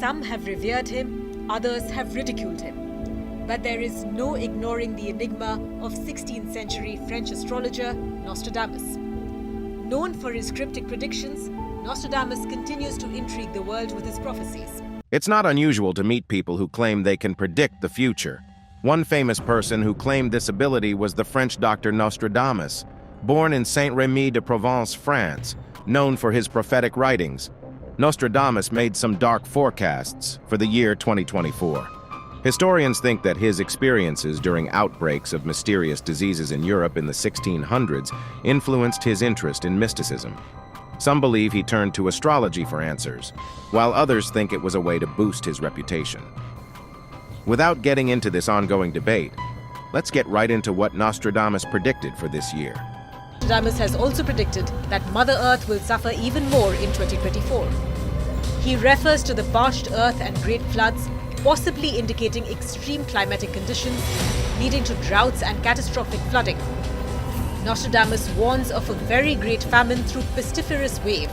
Some have revered him, others have ridiculed him. But there is no ignoring the enigma of 16th century French astrologer Nostradamus. Known for his cryptic predictions, Nostradamus continues to intrigue the world with his prophecies. It's not unusual to meet people who claim they can predict the future. One famous person who claimed this ability was the French doctor Nostradamus, born in Saint Remy de Provence, France, known for his prophetic writings. Nostradamus made some dark forecasts for the year 2024. Historians think that his experiences during outbreaks of mysterious diseases in Europe in the 1600s influenced his interest in mysticism. Some believe he turned to astrology for answers, while others think it was a way to boost his reputation. Without getting into this ongoing debate, let's get right into what Nostradamus predicted for this year. Nostradamus has also predicted that Mother Earth will suffer even more in 2024. He refers to the parched earth and great floods, possibly indicating extreme climatic conditions leading to droughts and catastrophic flooding. Nostradamus warns of a very great famine through pestiferous wave,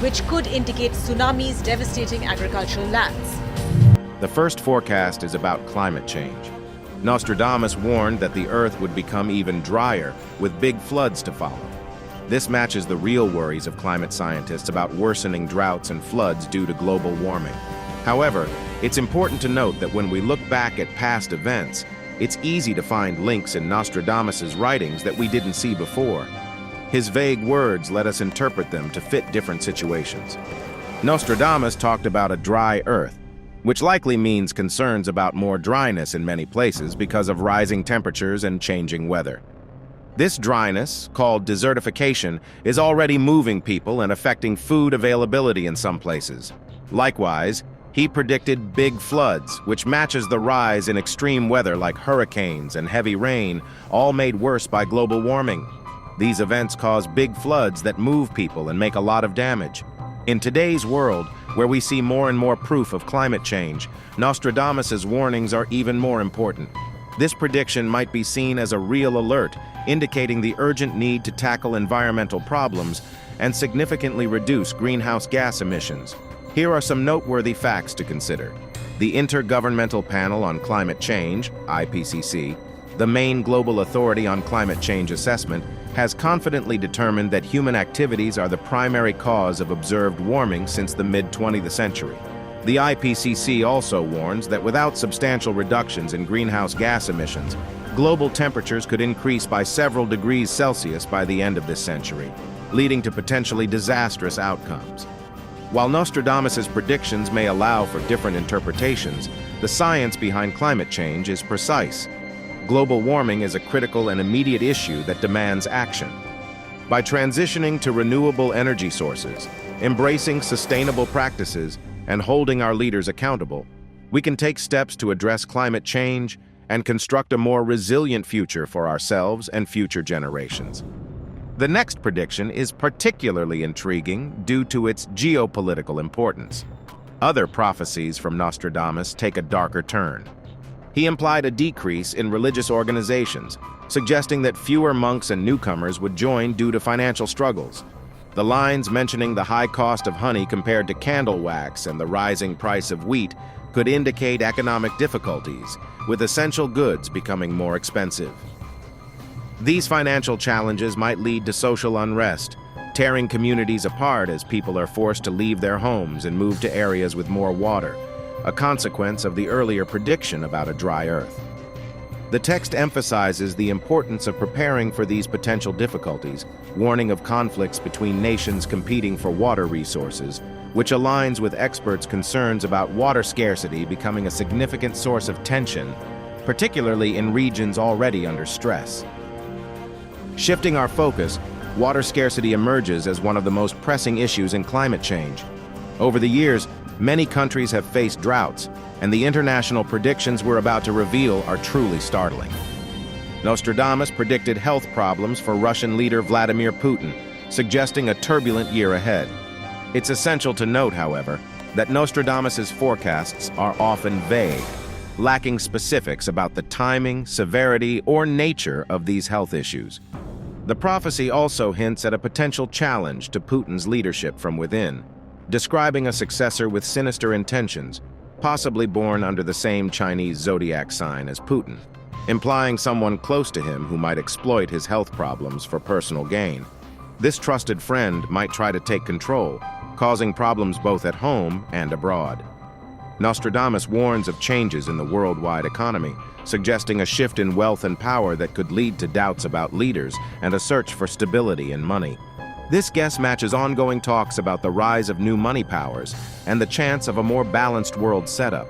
which could indicate tsunamis devastating agricultural lands. The first forecast is about climate change. Nostradamus warned that the Earth would become even drier, with big floods to follow. This matches the real worries of climate scientists about worsening droughts and floods due to global warming. However, it's important to note that when we look back at past events, it's easy to find links in Nostradamus's writings that we didn't see before. His vague words let us interpret them to fit different situations. Nostradamus talked about a dry Earth, which likely means concerns about more dryness in many places because of rising temperatures and changing weather. This dryness, called desertification, is already moving people and affecting food availability in some places. Likewise, he predicted big floods, which matches the rise in extreme weather like hurricanes and heavy rain, all made worse by global warming. These events cause big floods that move people and make a lot of damage. In today's world, where we see more and more proof of climate change, Nostradamus's warnings are even more important. This prediction might be seen as a real alert, indicating the urgent need to tackle environmental problems and significantly reduce greenhouse gas emissions. Here are some noteworthy facts to consider. The Intergovernmental Panel on Climate Change, IPCC, the main global authority on climate change assessment, has confidently determined that human activities are the primary cause of observed warming since the mid-20th century. The IPCC also warns that without substantial reductions in greenhouse gas emissions, global temperatures could increase by several degrees Celsius by the end of this century, leading to potentially disastrous outcomes. While Nostradamus's predictions may allow for different interpretations, the science behind climate change is precise. Global warming is a critical and immediate issue that demands action. By transitioning to renewable energy sources, embracing sustainable practices, and holding our leaders accountable, we can take steps to address climate change and construct a more resilient future for ourselves and future generations. The next prediction is particularly intriguing due to its geopolitical importance. Other prophecies from Nostradamus take a darker turn. He implied a decrease in religious organizations, suggesting that fewer monks and newcomers would join due to financial struggles. The lines mentioning the high cost of honey compared to candle wax and the rising price of wheat could indicate economic difficulties, with essential goods becoming more expensive. These financial challenges might lead to social unrest, tearing communities apart as people are forced to leave their homes and move to areas with more water, a consequence of the earlier prediction about a dry Earth. The text emphasizes the importance of preparing for these potential difficulties, warning of conflicts between nations competing for water resources, which aligns with experts' concerns about water scarcity becoming a significant source of tension, particularly in regions already under stress. Shifting our focus, water scarcity emerges as one of the most pressing issues in climate change. Over the years, many countries have faced droughts, and the international predictions we're about to reveal are truly startling. Nostradamus predicted health problems for Russian leader Vladimir Putin, suggesting a turbulent year ahead. It's essential to note, however, that Nostradamus's forecasts are often vague, lacking specifics about the timing, severity, or nature of these health issues. The prophecy also hints at a potential challenge to Putin's leadership from within. describing a successor with sinister intentions, possibly born under the same Chinese zodiac sign as Putin, implying someone close to him who might exploit his health problems for personal gain. This trusted friend might try to take control, causing problems both at home and abroad. Nostradamus warns of changes in the worldwide economy, suggesting a shift in wealth and power that could lead to doubts about leaders and a search for stability in money. This guess matches ongoing talks about the rise of new money powers and the chance of a more balanced world setup.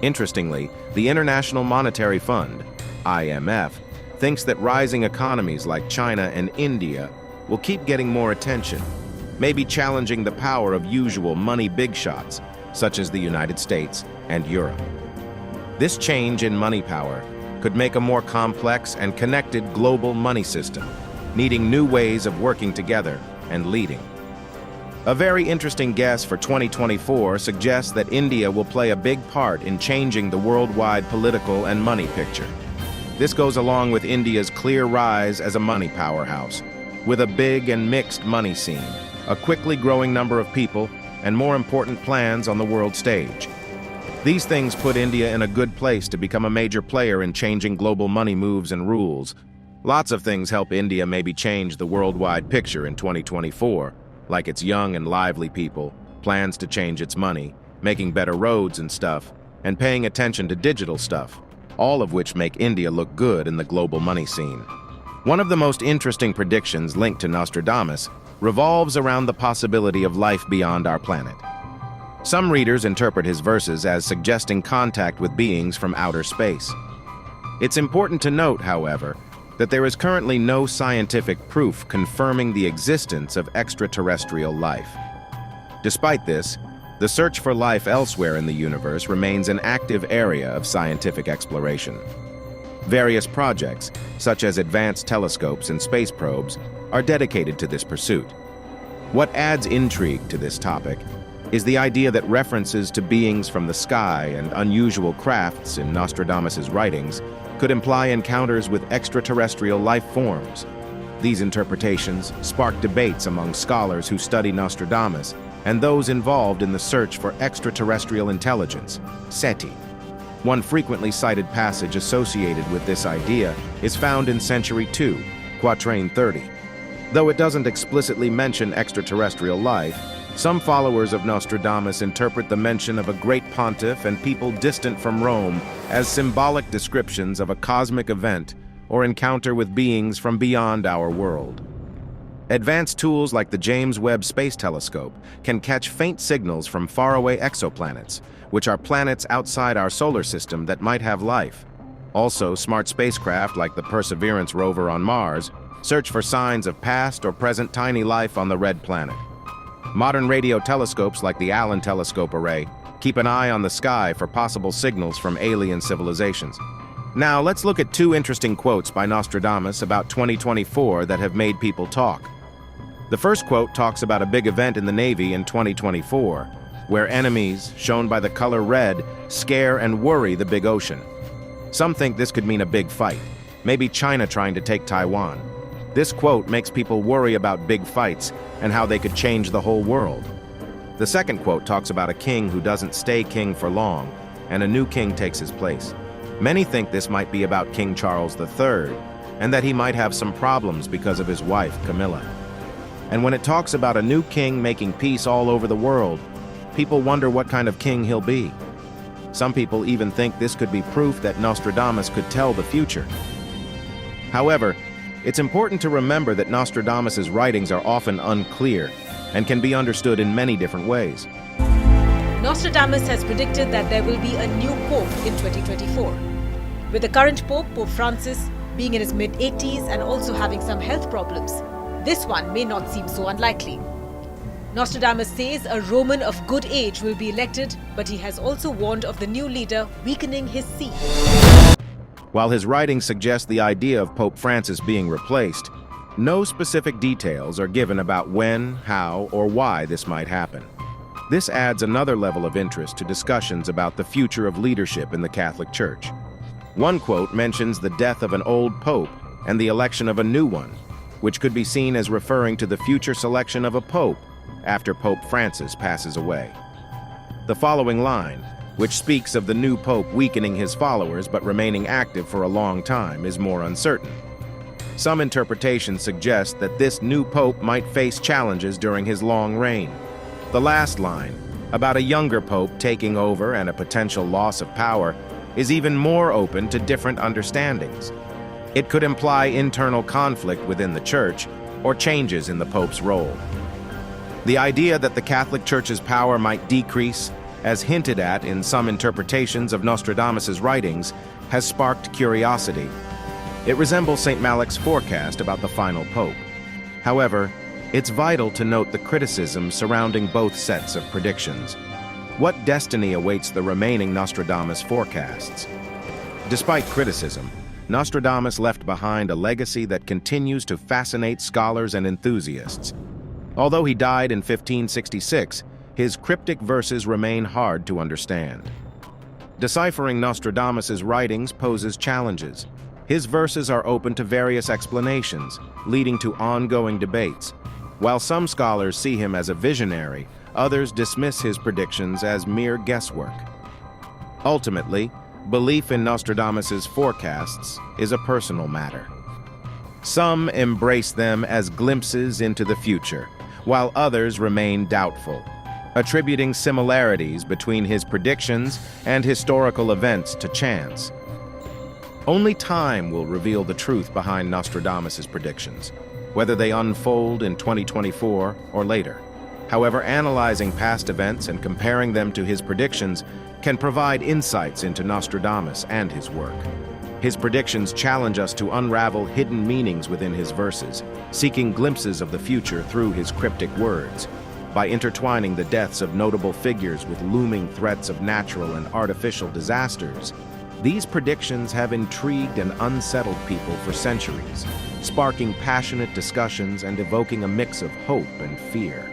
Interestingly, the International Monetary Fund, IMF, thinks that rising economies like China and India will keep getting more attention, maybe challenging the power of usual money big shots, such as the United States and Europe. This change in money power could make a more complex and connected global money system, needing new ways of working together and leading. A very interesting guess for 2024 suggests that India will play a big part in changing the worldwide political and money picture. This goes along with India's clear rise as a money powerhouse, with a big and mixed money scene, a quickly growing number of people, and more important plans on the world stage. These things put India in a good place to become a major player in changing global money moves and rules. Lots of things help India maybe change the worldwide picture in 2024, like its young and lively people, plans to change its money, making better roads and stuff, and paying attention to digital stuff, all of which make India look good in the global money scene. One of the most interesting predictions linked to Nostradamus revolves around the possibility of life beyond our planet. Some readers interpret his verses as suggesting contact with beings from outer space. It's important to note, however, that there is currently no scientific proof confirming the existence of extraterrestrial life. Despite this, the search for life elsewhere in the universe remains an active area of scientific exploration. Various projects, such as advanced telescopes and space probes, are dedicated to this pursuit. What adds intrigue to this topic is the idea that references to beings from the sky and unusual crafts in Nostradamus's writings could imply encounters with extraterrestrial life forms. These interpretations spark debates among scholars who study Nostradamus and those involved in the search for extraterrestrial intelligence, SETI. One frequently cited passage associated with this idea is found in Century 2, Quatrain 30. Though it doesn't explicitly mention extraterrestrial life, some followers of Nostradamus interpret the mention of a great pontiff and people distant from Rome as symbolic descriptions of a cosmic event or encounter with beings from beyond our world. Advanced tools like the James Webb Space Telescope can catch faint signals from faraway exoplanets, which are planets outside our solar system that might have life. Also, smart spacecraft like the Perseverance rover on Mars search for signs of past or present tiny life on the red planet. Modern radio telescopes like the Allen Telescope Array keep an eye on the sky for possible signals from alien civilizations. Now, let's look at two interesting quotes by Nostradamus about 2024 that have made people talk. The first quote talks about a big event in the Navy in 2024, where enemies, shown by the color red, scare and worry the big ocean. Some think this could mean a big fight, maybe China trying to take Taiwan. This quote makes people worry about big fights and how they could change the whole world. The second quote talks about a king who doesn't stay king for long, and a new king takes his place. Many think this might be about King Charles III, and that he might have some problems because of his wife, Camilla. And when it talks about a new king making peace all over the world, people wonder what kind of king he'll be. Some people even think this could be proof that Nostradamus could tell the future. However, it's important to remember that Nostradamus's writings are often unclear and can be understood in many different ways. Nostradamus has predicted that there will be a new pope in 2024. With the current pope, Pope Francis, being in his mid-80s and also having some health problems, this one may not seem so unlikely. Nostradamus says a Roman of good age will be elected, but he has also warned of the new leader weakening his see. While his writings suggest the idea of Pope Francis being replaced, no specific details are given about when, how, or why this might happen. This adds another level of interest to discussions about the future of leadership in the Catholic Church. One quote mentions the death of an old pope and the election of a new one, which could be seen as referring to the future selection of a pope after Pope Francis passes away. The following line, which speaks of the new pope weakening his followers but remaining active for a long time, is more uncertain. Some interpretations suggest that this new pope might face challenges during his long reign. The last line, about a younger pope taking over and a potential loss of power, is even more open to different understandings. It could imply internal conflict within the Church or changes in the pope's role. The idea that the Catholic Church's power might decrease, as hinted at in some interpretations of Nostradamus' writings, has sparked curiosity. It resembles St. Malik's forecast about the final pope. However, it's vital to note the criticism surrounding both sets of predictions. What destiny awaits the remaining Nostradamus forecasts? Despite criticism, Nostradamus left behind a legacy that continues to fascinate scholars and enthusiasts. Although he died in 1566, his cryptic verses remain hard to understand. Deciphering Nostradamus' writings poses challenges. His verses are open to various explanations, leading to ongoing debates. While some scholars see him as a visionary, others dismiss his predictions as mere guesswork. Ultimately, belief in Nostradamus' forecasts is a personal matter. Some embrace them as glimpses into the future, while others remain doubtful, attributing similarities between his predictions and historical events to chance. Only time will reveal the truth behind Nostradamus' predictions, whether they unfold in 2024 or later. However, analyzing past events and comparing them to his predictions can provide insights into Nostradamus and his work. His predictions challenge us to unravel hidden meanings within his verses, seeking glimpses of the future through his cryptic words. By intertwining the deaths of notable figures with looming threats of natural and artificial disasters, these predictions have intrigued and unsettled people for centuries, sparking passionate discussions and evoking a mix of hope and fear.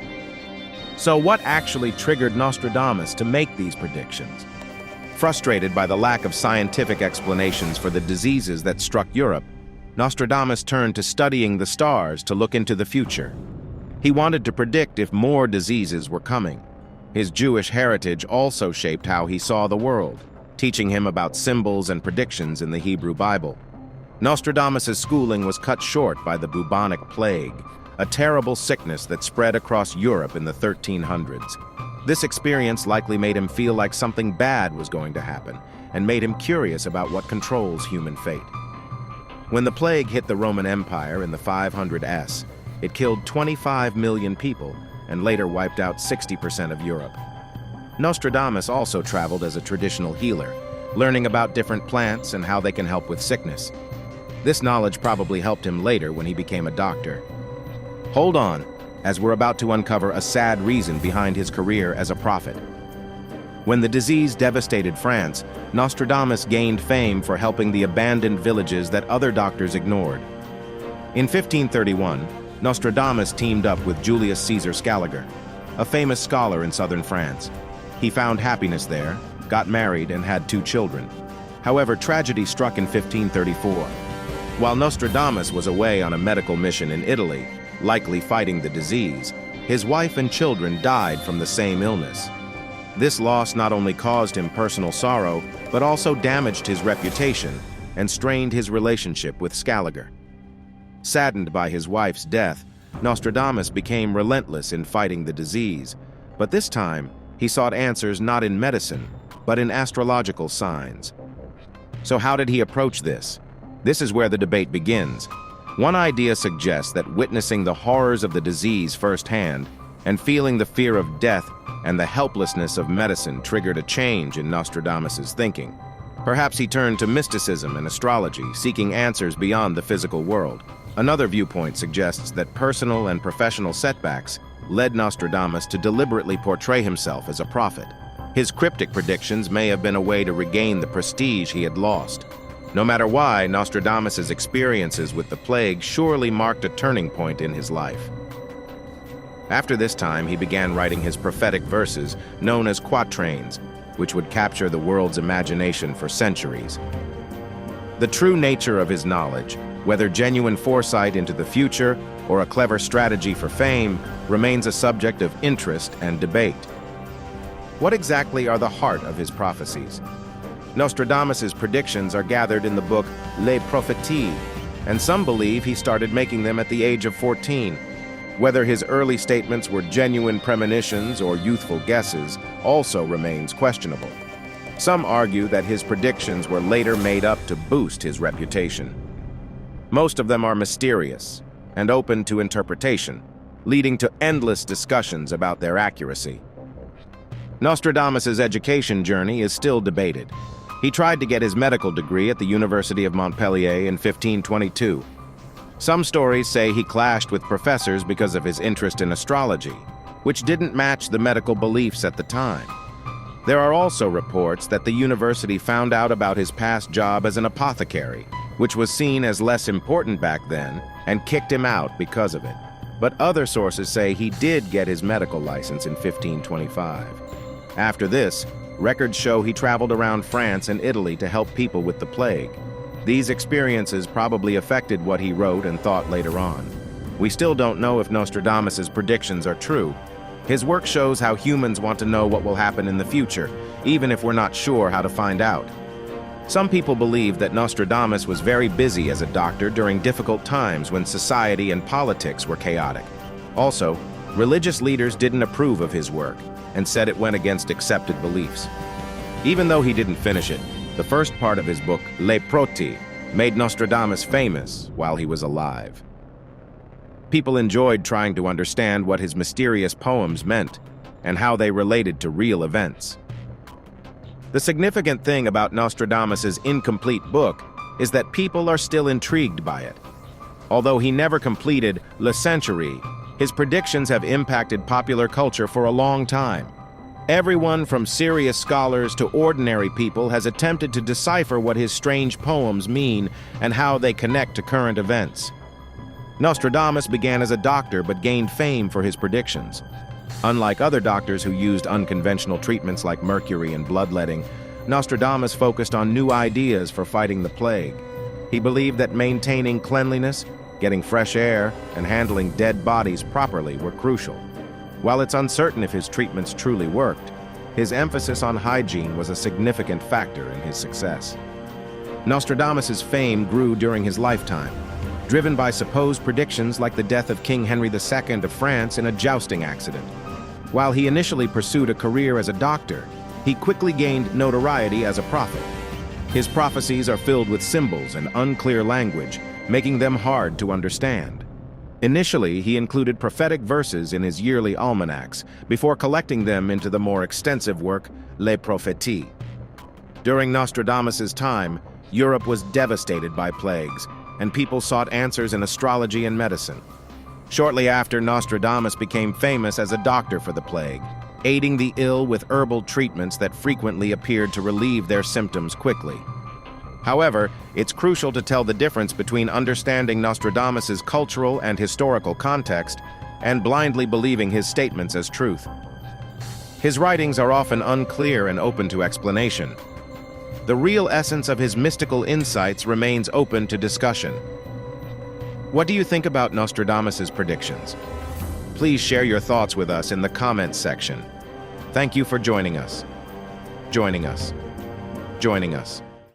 So what actually triggered Nostradamus to make these predictions? Frustrated by the lack of scientific explanations for the diseases that struck Europe, Nostradamus turned to studying the stars to look into the future. He wanted to predict if more diseases were coming. His Jewish heritage also shaped how he saw the world, teaching him about symbols and predictions in the Hebrew Bible. Nostradamus' schooling was cut short by the bubonic plague, a terrible sickness that spread across Europe in the 1300s. This experience likely made him feel like something bad was going to happen, and made him curious about what controls human fate. When the plague hit the Roman Empire in the 500s, it killed 25 million people and later wiped out 60% of Europe. Nostradamus also traveled as a traditional healer, learning about different plants and how they can help with sickness. This knowledge probably helped him later when he became a doctor. Hold on, as we're about to uncover a sad reason behind his career as a prophet. When the disease devastated France, Nostradamus gained fame for helping the abandoned villages that other doctors ignored. In 1531, Nostradamus teamed up with Julius Caesar Scaliger, a famous scholar in southern France. He found happiness there, got married, and had 2 children. However, tragedy struck in 1534. While Nostradamus was away on a medical mission in Italy, likely fighting the disease, his wife and children died from the same illness. This loss not only caused him personal sorrow, but also damaged his reputation and strained his relationship with Scaliger. Saddened by his wife's death, Nostradamus became relentless in fighting the disease, but this time he sought answers not in medicine, but in astrological signs. So how did he approach this? This is where the debate begins. One idea suggests that witnessing the horrors of the disease firsthand and feeling the fear of death and the helplessness of medicine triggered a change in Nostradamus' thinking. Perhaps he turned to mysticism and astrology, seeking answers beyond the physical world. Another viewpoint suggests that personal and professional setbacks led Nostradamus to deliberately portray himself as a prophet. His cryptic predictions may have been a way to regain the prestige he had lost. No matter why, Nostradamus' experiences with the plague surely marked a turning point in his life. After this time, he began writing his prophetic verses, known as quatrains, which would capture the world's imagination for centuries. The true nature of his knowledge, whether genuine foresight into the future or a clever strategy for fame, remains a subject of interest and debate. What exactly are the heart of his prophecies? Nostradamus's predictions are gathered in the book Les Prophecies, and some believe he started making them at the age of 14. Whether his early statements were genuine premonitions or youthful guesses also remains questionable. Some argue that his predictions were later made up to boost his reputation. Most of them are mysterious and open to interpretation, leading to endless discussions about their accuracy. Nostradamus's education journey is still debated. He tried to get his medical degree at the University of Montpellier in 1522. Some stories say he clashed with professors because of his interest in astrology, which didn't match the medical beliefs at the time. There are also reports that the university found out about his past job as an apothecary, which was seen as less important back then, and kicked him out because of it. But other sources say he did get his medical license in 1525. After this, records show he traveled around France and Italy to help people with the plague. These experiences probably affected what he wrote and thought later on. We still don't know if Nostradamus's predictions are true. His work shows how humans want to know what will happen in the future, even if we're not sure how to find out. Some people believe that Nostradamus was very busy as a doctor during difficult times when society and politics were chaotic. Also, religious leaders didn't approve of his work and said it went against accepted beliefs. Even though he didn't finish it, the first part of his book, Les Prophecies, made Nostradamus famous while he was alive. People enjoyed trying to understand what his mysterious poems meant and how they related to real events. The significant thing about Nostradamus's incomplete book is that people are still intrigued by it. Although he never completed Le Century, his predictions have impacted popular culture for a long time. Everyone from serious scholars to ordinary people has attempted to decipher what his strange poems mean and how they connect to current events. Nostradamus began as a doctor but gained fame for his predictions. Unlike other doctors who used unconventional treatments like mercury and bloodletting, Nostradamus focused on new ideas for fighting the plague. He believed that maintaining cleanliness, getting fresh air, and handling dead bodies properly were crucial. While it's uncertain if his treatments truly worked, his emphasis on hygiene was a significant factor in his success. Nostradamus's fame grew during his lifetime, driven by supposed predictions like the death of King Henry II of France in a jousting accident. While he initially pursued a career as a doctor, he quickly gained notoriety as a prophet. His prophecies are filled with symbols and unclear language, making them hard to understand. Initially, he included prophetic verses in his yearly almanacs, before collecting them into the more extensive work, Les Prophecies. During Nostradamus's time, Europe was devastated by plagues, and people sought answers in astrology and medicine. Shortly after, Nostradamus became famous as a doctor for the plague, aiding the ill with herbal treatments that frequently appeared to relieve their symptoms quickly. However, it's crucial to tell the difference between understanding Nostradamus's cultural and historical context and blindly believing his statements as truth. His writings are often unclear and open to explanation. The real essence of his mystical insights remains open to discussion. What do you think about Nostradamus's predictions? Please share your thoughts with us in the comments section. Thank you for joining us. Joining us.